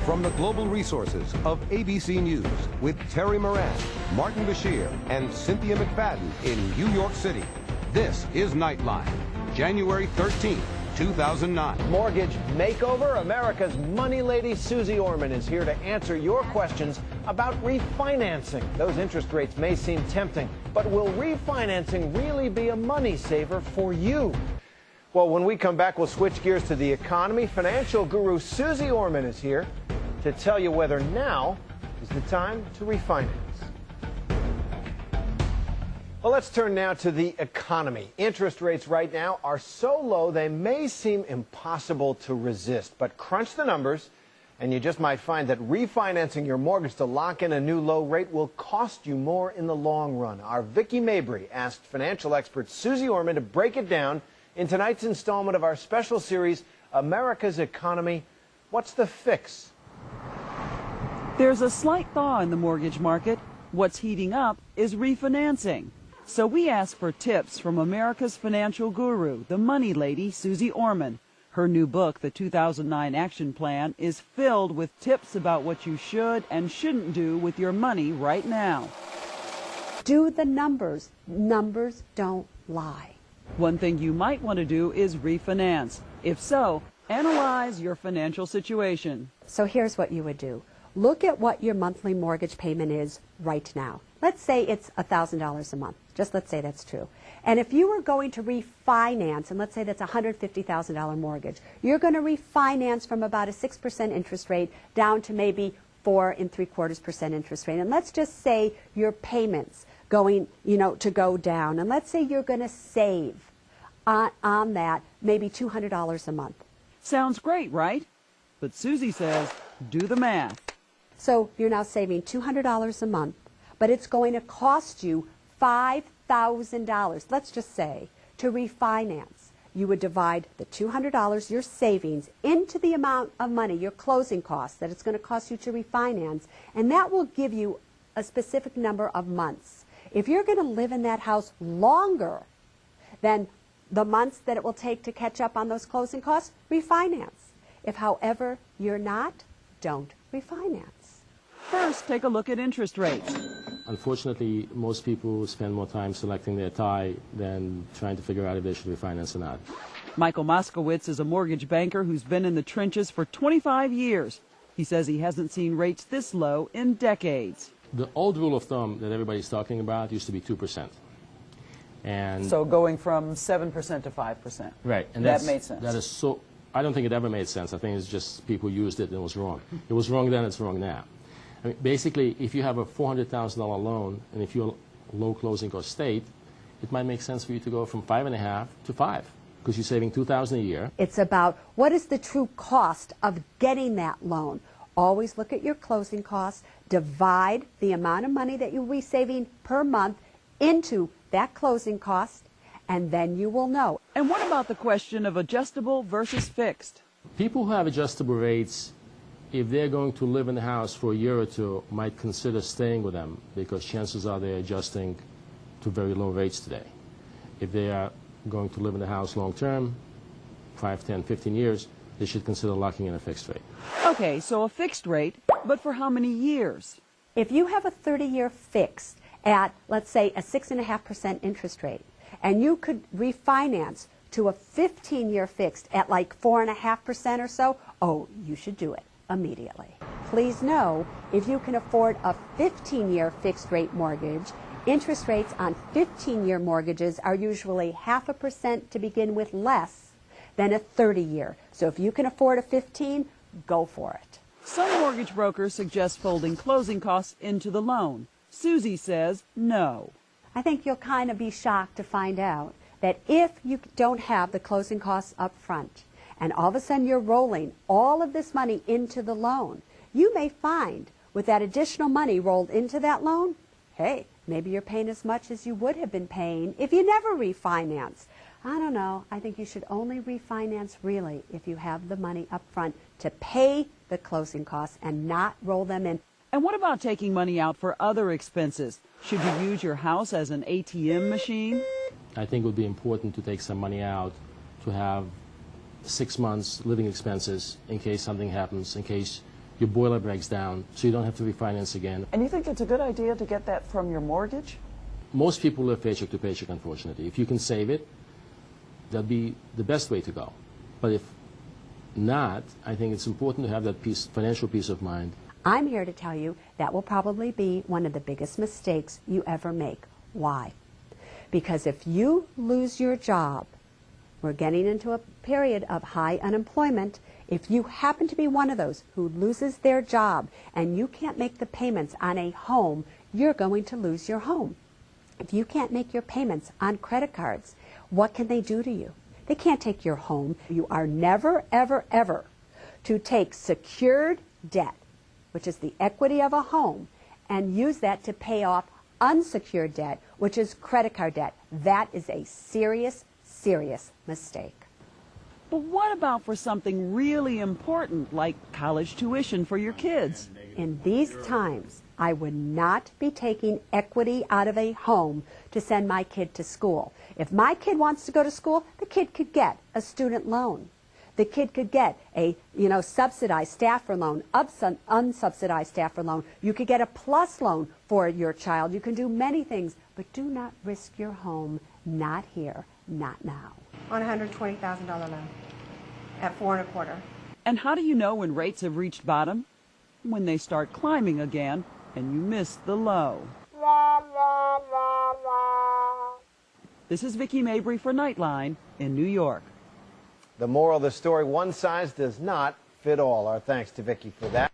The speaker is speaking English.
From the global resources of ABC News with Terry Moran, Martin Bashir, and Cynthia McFadden in New York City, this is Nightline, January 13th, 2009. Mortgage makeover. America's money lady Susie Orman is here to answer your questions about refinancing. Those interest rates may seem tempting, but will refinancing really be a money saver for you? Well, when we come back, we'll switch gears to the economy. Financial guru Susie Orman is here to tell you whether now is the time to refinance. Well, let's turn now to the economy. Interest rates right now are so low they may seem impossible to resist. But crunch the numbers, and you just might find that refinancing your mortgage to lock in a new low rate will cost you more in the long run. Our Vicki Mabry asked financial expert Susie Orman to break it down in tonight's installment of our special series, America's Economy. What's the fix? There's a slight thaw in the mortgage market. What's heating up is refinancing. So we asked for tips from America's financial guru, the money lady, Susie Orman. Her new book, The 2009 Action Plan, is filled with tips about what you should and shouldn't do with your money right now. Do the numbers. Numbers don't lie. One thing you might want to do is refinance. If so, analyze your financial situation. So here's what you would do. Look at what your monthly mortgage payment is right now. Let's say it's $1,000 a month. Just let's say that's true. And if you were going to refinance, and let's say that's a $150,000 mortgage, you're going to refinance from about a 6% interest rate down to maybe 4 3/4% interest rate. And let's just say your payments going, to go down. And let's say you're going to save on that maybe $200 a month. Sounds great, right? But Susie says, do the math. So you're now saving $200 a month, but it's going to cost you $5,000, let's just say, to refinance. You would divide the $200, your savings, into the amount of money, your closing costs, that it's going to cost you to refinance, and that will give you a specific number of months. If you're going to live in that house longer than the months that it will take to catch up on those closing costs, refinance. If, however, you're not, don't refinance. First, take a look at interest rates. Unfortunately, most people spend more time selecting their tie than trying to figure out if they should refinance or not. Michael Moskowitz is a mortgage banker who's been in the trenches for 25 years. He says he hasn't seen rates this low in decades. The old rule of thumb that everybody's talking about used to be 2%. And So going from 7% to 5%. right, and that made sense. That is so. I don't think it ever made sense. I think it's just people used it and it was wrong. It was wrong then, it's wrong now. I mean, basically, if you have a $400,000 loan and if you're low closing cost state, it might make sense for you to go from 5.5 to 5 because you're saving $2,000 a year. It's about what is the true cost of getting that loan. Always look at your closing costs, divide the amount of money that you'll be saving per month into that closing cost, and then you will know. And what about the question of adjustable versus fixed? People who have adjustable rates, if they're going to live in the house for a year or two, might consider staying with them because chances are they're adjusting to very low rates today. If they are going to live in the house long term, 5, 10, 15 years, they should consider locking in a fixed rate. Okay, so a fixed rate, but for how many years? If you have a 30-year fixed at, let's say, a 6.5% interest rate, and you could refinance to a 15-year fixed at like 4.5% or so, oh, you should do it immediately. Please know, if you can afford a 15-year fixed rate mortgage, interest rates on 15-year mortgages are usually 0.5% to begin with less than a 30-year. So if you can afford a 15, go for it. Some mortgage brokers suggest folding closing costs into the loan. Susie says no. I think you'll kind of be shocked to find out that if you don't have the closing costs up front, and all of a sudden you're rolling all of this money into the loan, you may find with that additional money rolled into that loan, hey, maybe you're paying as much as you would have been paying if you never refinance. I don't know. I think you should only refinance really if you have the money up front to pay the closing costs and not roll them in. And what about taking money out for other expenses? Should you use your house as an ATM machine? I think it would be important to take some money out to have 6 months living expenses in case something happens, in case your boiler breaks down, so you don't have to refinance again. And you think it's a good idea to get that from your mortgage? Most people live paycheck to paycheck, unfortunately. If you can save it, that'd be the best way to go. But if not, I think it's important to have that financial peace of mind. I'm here to tell you that will probably be one of the biggest mistakes you ever make. Why? Because if you lose your job, we're getting into a period of high unemployment. If you happen to be one of those who loses their job and you can't make the payments on a home, you're going to lose your home. If you can't make your payments on credit cards, what can they do to you? They can't take your home. You are never, ever, ever to take secured debt, which is the equity of a home, and use that to pay off unsecured debt, which is credit card debt. That is a serious, serious mistake. But what about for something really important like college tuition for your kids? In these times, I would not be taking equity out of a home to send my kid to school. If my kid wants to go to school, the kid could get a student loan. The kid could get a, subsidized staffer loan, unsubsidized staffer loan. You could get a plus loan for your child. You can do many things, but do not risk your home. Not here, not now. On a $120,000 loan at 4 1/4. And how do you know when rates have reached bottom? When they start climbing again and you miss the low. This is Vicki Mabry for Nightline in New York. The moral of the story, one size does not fit all. Our thanks to Vicki for that.